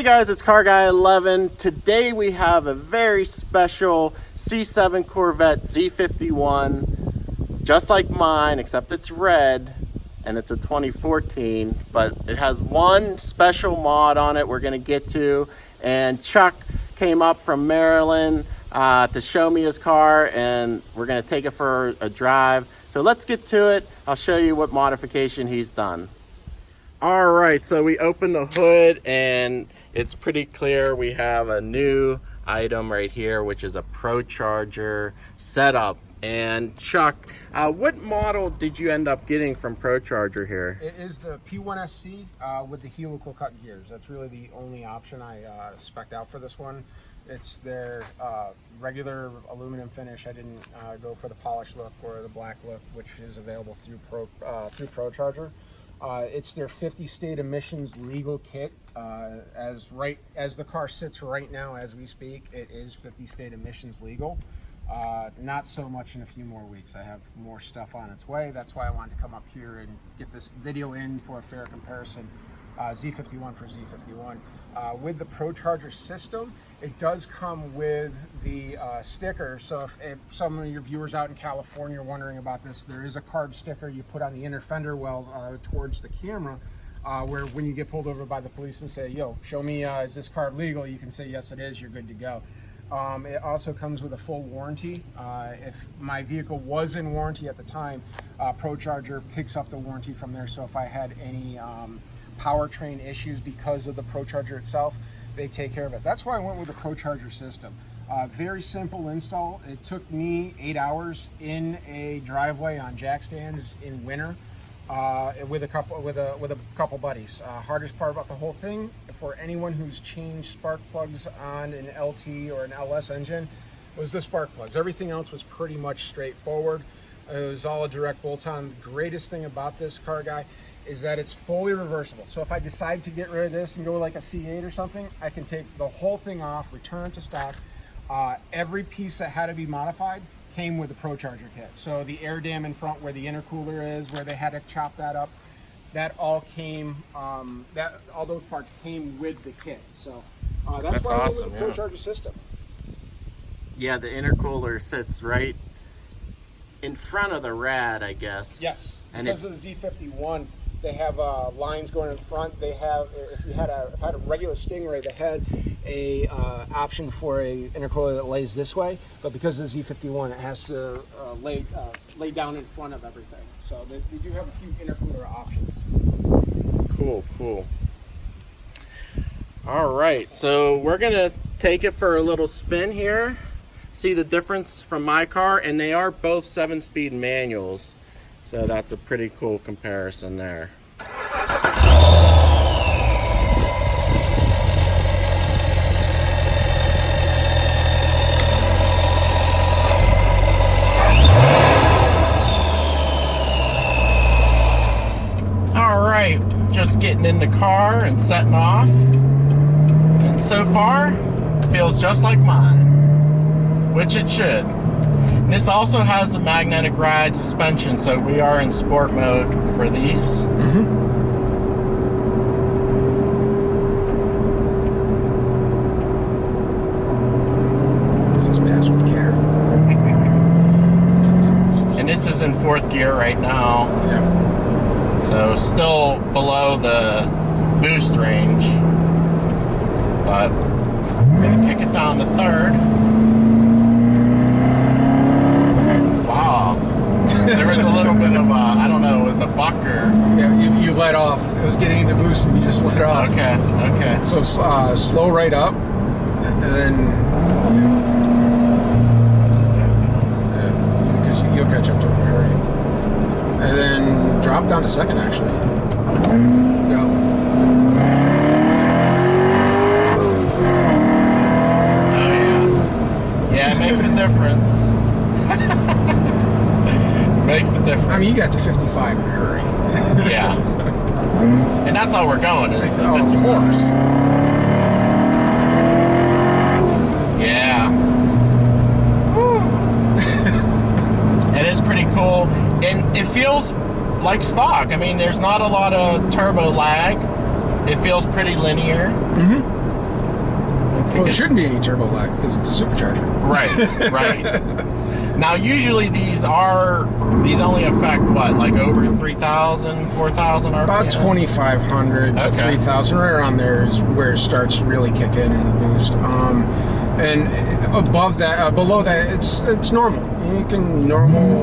guys, it's Car Guy 11. Today we have a very special C7 Corvette Z51, just like mine, except it's red and it's a 2014, but it has one special mod on it we're gonna get to. And Chuck came up from Maryland to show me his car, and we're gonna take it for a drive. So let's get to it. I'll show you what modification he's done. All right, so we opened the hood and it's pretty clear we have a new item right here, which is a ProCharger setup. And Chuck, what model did you end up getting from ProCharger here? It is the P1SC with the helical cut gears. That's really the only option I spec'd out for this one. It's their regular aluminum finish. I didn't go for the polished look or the black look, which is available through ProCharger. It's their 50 state emissions legal kit. As the car sits right now as we speak, it is 50 state emissions legal. Not so much in a few more weeks. I have more stuff on its way. That's why I wanted to come up here and get this video in for a fair comparison. Z51 for Z51. With the ProCharger system, it does come with the sticker. So if some of your viewers out in California are wondering about this, there is a carb sticker you put on the inner fender well towards the camera, where when you get pulled over by the police and say, yo, show me, is this carb legal? You can say, yes, it is, you're good to go. It also comes with a full warranty. If my vehicle was in warranty at the time, ProCharger picks up the warranty from there. So if I had any powertrain issues because of the ProCharger itself, they take care of it. That's why I went with the ProCharger system. Very simple install. It took me 8 hours in a driveway on jack stands in winter with a couple buddies. Hardest part about the whole thing, for anyone who's changed spark plugs on an LT or an LS engine, was the spark plugs. Everything else was pretty much straightforward. It was all a direct bolt-on. The greatest thing about this Car Guy is that it's fully reversible. So if I decide to get rid of this and go like a C8 or something, I can take the whole thing off, return it to stock. Every piece that had to be modified came with the ProCharger kit. So the air dam in front where the intercooler is, where they had to chop that up, that all came, all those parts came with the kit. So that's why I went with the ProCharger system. Yeah, the intercooler sits right in front of the rad, I guess. Yes, and because of the Z51, they have lines going in front. They have, if I had a regular Stingray, they had a option for a intercooler that lays this way, but because of the Z51, it has to lay down in front of everything. So they do have a few intercooler options. Cool, cool. All right, so we're gonna take it for a little spin here, see the difference from my car, and they are both 7-speed manuals. So that's a pretty cool comparison there. All right, just getting in the car and setting off. And so far, feels just like mine, which it should. This also has the magnetic ride suspension, so we are in sport mode for these. This is passed with care. And this is in 4th gear right now. Yeah. So still below the boost range. But I'm gonna kick it down to 3rd. There was a little bit of I don't know, it was a buck or... Yeah, you let off. It was getting into boost and you just let off. Okay, okay. So slow right up, and then... Yeah, because you'll catch up to him in a hurry. And then drop down to 2nd, actually. Go. Oh, yeah. Yeah, it makes a difference. Makes a difference. I mean, you got to 55 in a hurry. Yeah. And that's all we're going is the of course. Yeah. It is pretty cool. And it feels like stock. I mean, there's not a lot of turbo lag. It feels pretty linear. Well, there shouldn't be any turbo lag because it's a supercharger. Right, right. Now, usually these only affect what, like over 3,000, 4,000 RPM? About 2,500 to 3,000, right around there is where it starts to really kick in into the boost. And above that, below that, it's normal. You can normal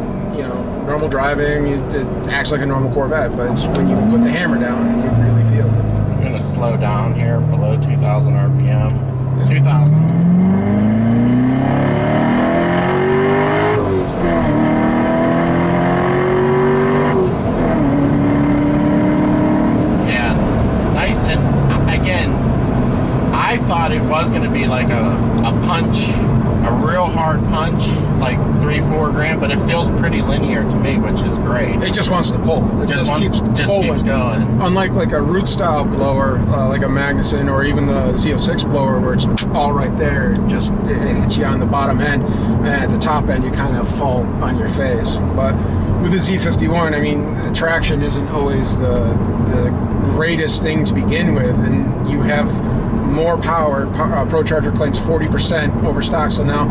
driving. It acts like a normal Corvette, but it's when you put the hammer down, you really feel it. I'm gonna slow down here below 2,000 RPM. 2,000. I thought it was going to be like a punch, a real hard punch, like 3-4 grand, but it feels pretty linear to me, which is great. It just wants to pull. It just keeps going. Unlike like a root style blower, like a Magnuson or even the Z06 blower, where it's all right there, and just it hits you on the bottom end, and at the top end you kind of fall on your face. But with the Z51, I mean, traction isn't always the greatest thing to begin with, and you have more power. ProCharger claims 40% over stock, so now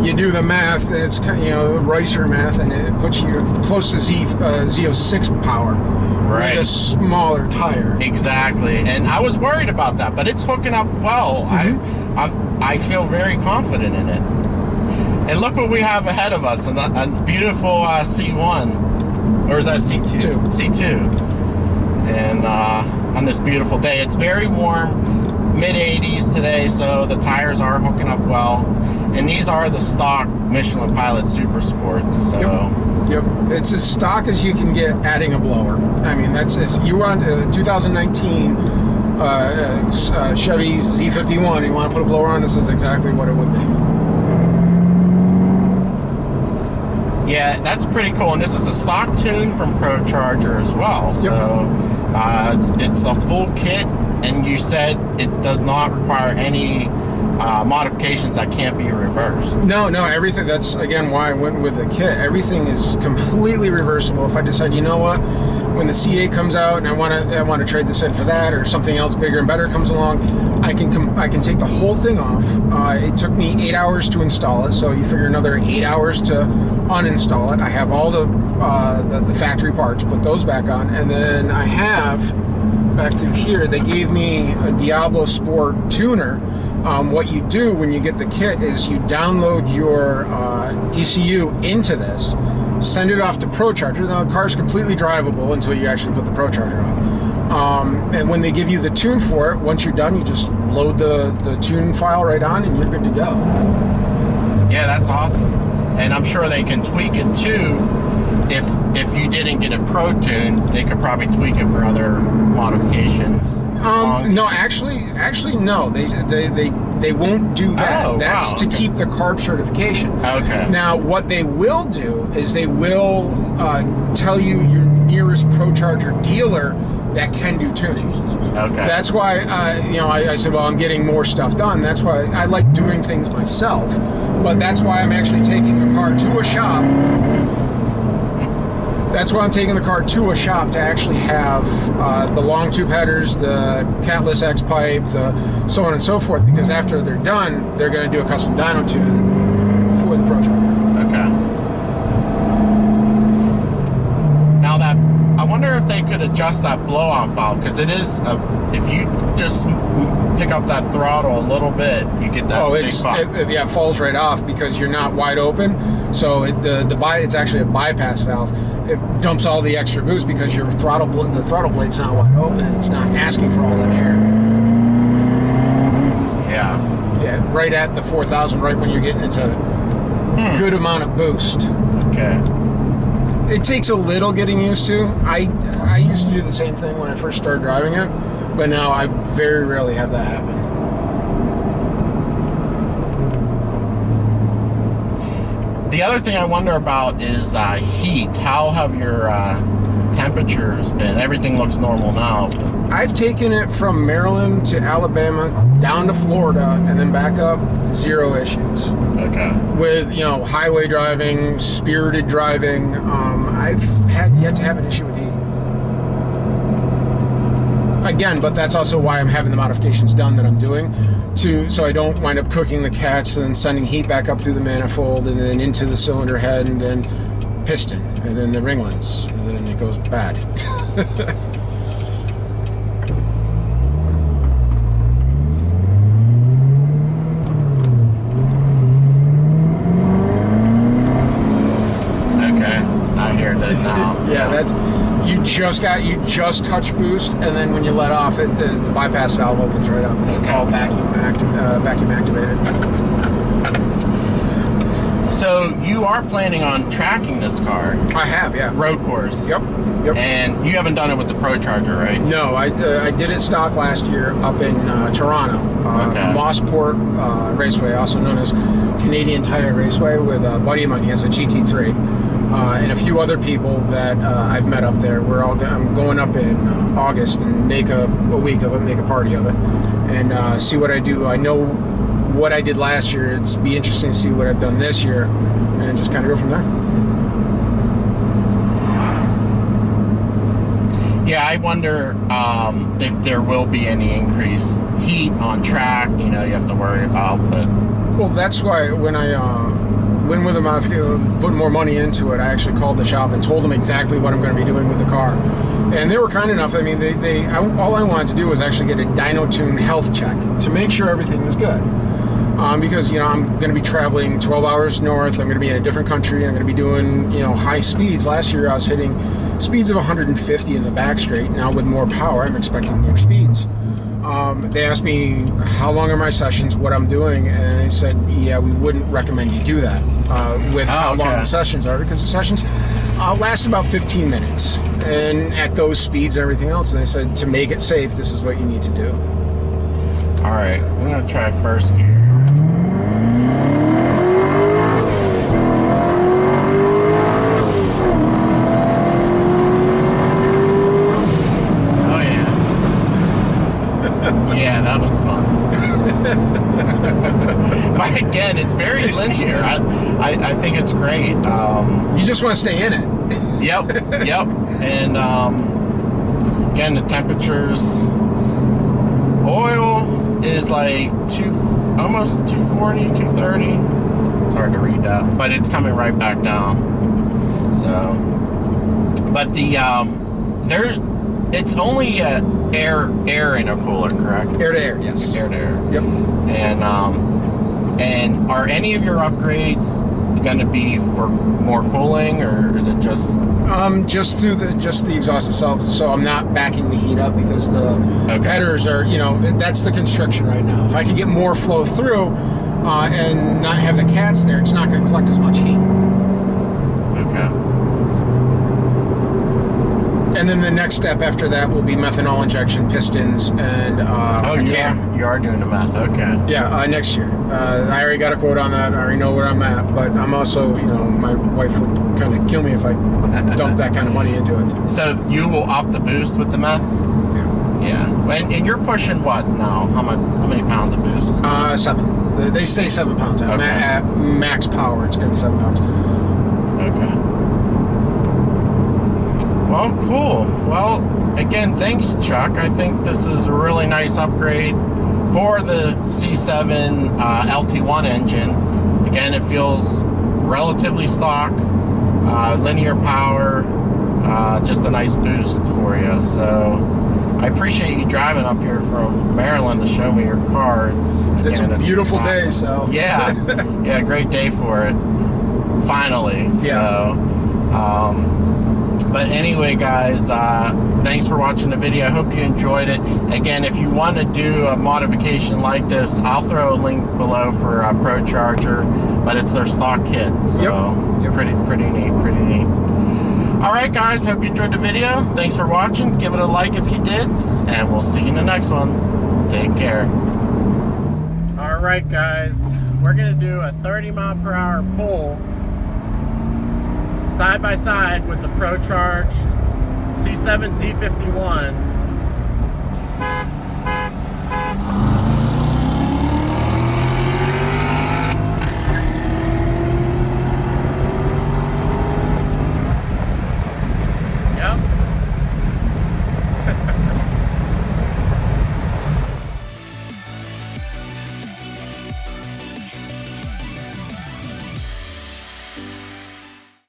you do the math, it's kind of, Ricer math, and it puts you close to Z06 power, right? With a smaller tire. Exactly, and I was worried about that, but it's hooking up well. I feel very confident in it. And look what we have ahead of us, a beautiful C1, or is that C2? C2. And on this beautiful day, it's very warm. Mid-80s today, so the tires are hooking up well, and these are the stock Michelin Pilot Super Sports. So yep, it's as stock as you can get adding a blower. I mean, that's if you want a 2019 Chevy Z51 and you want to put a blower on, this is exactly what it would be. Yeah, that's pretty cool, and this is a stock tune from ProCharger as well. Yep. So it's a full kit. And you said it does not require any modifications that can't be reversed. No, everything. That's again why I went with the kit. Everything is completely reversible. If I decide, you know what, when the C8 comes out and I want to trade this in for that, or something else bigger and better comes along, I can take the whole thing off. It took me 8 hours to install it, so you figure another 8 hours to uninstall it. I have all the factory parts, put those back on, and then I have. Back to here, they gave me a Diablo Sport tuner. What you do when you get the kit is you download your ECU into this, send it off to ProCharger. Now the car's completely drivable until you actually put the ProCharger on. And when they give you the tune for it, once you're done, you just load the tune file right on and you're good to go. Yeah, that's awesome. And I'm sure they can tweak it too. If you didn't get a Pro Tune, they could probably tweak it for other modifications. No, actually, no. They won't do that. Oh, That's wow. to keep the CARB certification. Okay. Now, what they will do is they will tell you your nearest ProCharger dealer that can do tuning. Okay. That's why I said, well, I'm getting more stuff done. That's why I like doing things myself. But that's why I'm actually taking the car to a shop. That's why I'm taking the car to a shop to actually have the long tube headers, the catless X pipe, the so on and so forth. Because after they're done, they're going to do a custom dyno tune for the ProCharger. Okay. Now that I wonder if they could adjust that blow-off valve, because it is if you just pick up that throttle a little bit, you get that big pop. It falls right off because you're not wide open. So it's actually a bypass valve. It dumps all the extra boost because the throttle blade's not wide open. It's not asking for all that air. Yeah, right at the 4,000, right when you're getting into a good amount of boost. Okay. It takes a little getting used to. I used to do the same thing when I first started driving it, but now I very rarely have that happen. The other thing I wonder about is heat. How have your temperatures been? Everything looks normal now. I've taken it from Maryland to Alabama, down to Florida, and then back up, 0 issues. Okay. With, highway driving, spirited driving, I've had yet to have an issue with heat. again, but that's also why I'm having the modifications done that I'm doing, so I don't wind up cooking the cats and then sending heat back up through the manifold and then into the cylinder head and then piston and then the ringlets and then it goes bad. Yeah, that's you just touch boost, and then when you let off, the bypass valve opens right up. It's all vacuum activated. So you are planning on tracking this car? I have, yeah. Road course. Yep. And you haven't done it with the ProCharger, right? No, I did it stock last year up in Toronto, Mossport Raceway, also known as Canadian Tire Raceway, with a buddy of mine. He has a GT3. And a few other people that I've met up there. I'm going up in August and make a week of it, make a party of it, and see what I do. I know what I did last year. It's be interesting to see what I've done this year, and just kind of go from there. Yeah, I wonder if there will be any increased heat on track. You know, you have to worry about, but well, that's why when I went with them, put more money into it, I actually called the shop and told them exactly what I'm going to be doing with the car, and they were kind enough. I mean, all I wanted to do was actually get a dyno tune health check to make sure everything was good, because I'm going to be traveling 12 hours north. I'm going to be in a different country. I'm going to be doing high speeds. Last year I was hitting speeds of 150 in the back straight. Now with more power, I'm expecting more speeds. They asked me how long are my sessions, what I'm doing, and I said, yeah, we wouldn't recommend you do that with how long the sessions are, because the sessions last about 15 minutes, and at those speeds and everything else. And they said, to make it safe, this is what you need to do. All right, I'm gonna try first gear. Yeah, that was fun. But again, it's very linear. I think it's great. You just want to stay in it. Yep. And again, the temperatures. Oil is like almost 240, 230. It's hard to read that, but it's coming right back down. So, but it's only air in a cooler, correct? Air to air, yes. Air to air. Yep. And are any of your upgrades going to be for more cooling, or is it just through the exhaust itself? So I'm not backing the heat up, because the headers are, that's the constriction right now. If I can get more flow through and not have the cats there, it's not going to collect as much heat. Okay. And then the next step after that will be methanol injection pistons and you are doing the math. Okay. Yeah, next year. I already got a quote on that. I already know where I'm at, but I'm also, my wife would kind of kill me if I dumped that kind of money into it. So you will up the boost with the meth? Yeah. And you're pushing what now? How many pounds of boost? 7. They say 7 pounds. Okay. At max power, it's going to be 7 pounds. Okay. Well, cool. Well, again, thanks, Chuck. I think this is a really nice upgrade for the C7 LT1 engine. Again, it feels relatively stock, linear power, just a nice boost for you. So I appreciate you driving up here from Maryland to show me your car. It's a beautiful day, so. Yeah, yeah, great day for it. Finally. Yeah. So, but anyway, guys, thanks for watching the video. I hope you enjoyed it. Again, if you want to do a modification like this, I'll throw a link below for ProCharger, but it's their stock kit. So Yep. pretty neat, pretty neat. All right, guys, hope you enjoyed the video. Thanks for watching. Give it a like if you did, and we'll see you in the next one. Take care. All right, guys, we're gonna do a 30-mile-per-hour pull side by side with the ProCharged C7 Z51